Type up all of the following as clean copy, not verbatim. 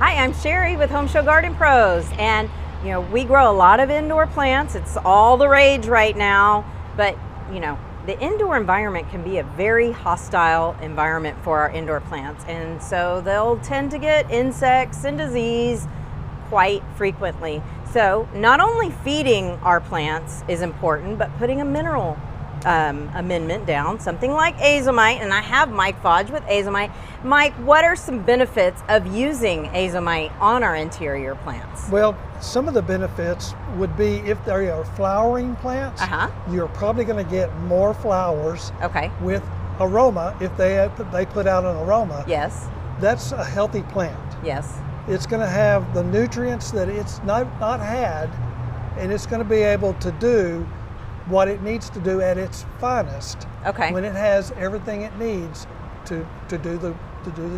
Hi, I'm Sherri with HomeShowGardenPros, and we grow a lot of indoor plants. It's all the rage right now, but the indoor environment can be a very hostile environment for our indoor plants, and so they'll tend to get insects and disease quite frequently. So not only feeding our plants is important, but putting a mineral amendment down, something like Azomite, and I have Mike Fodge with Azomite. Mike, what are some benefits of using Azomite on our interior plants? Well, some of the benefits would be if they are flowering plants, you're probably going to get more flowers with aroma if they put out an aroma. Yes. That's a healthy plant. Yes. It's going to have the nutrients that it's not had, and it's going to be able to do what it needs to do at its finest. When it has everything it needs to do the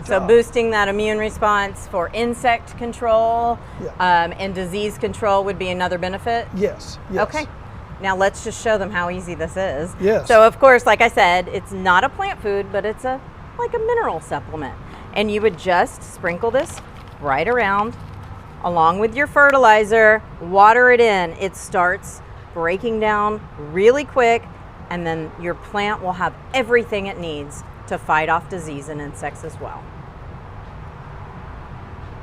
job. So boosting that immune response for insect control and disease control would be another benefit? Yes. Okay. Now let's just show them how easy this is. Yes. So of course, like I said, it's not a plant food, but it's like a mineral supplement. And you would just sprinkle this right around along with your fertilizer, water it in. It starts breaking down really quick, and then your plant will have everything it needs to fight off disease and insects as well.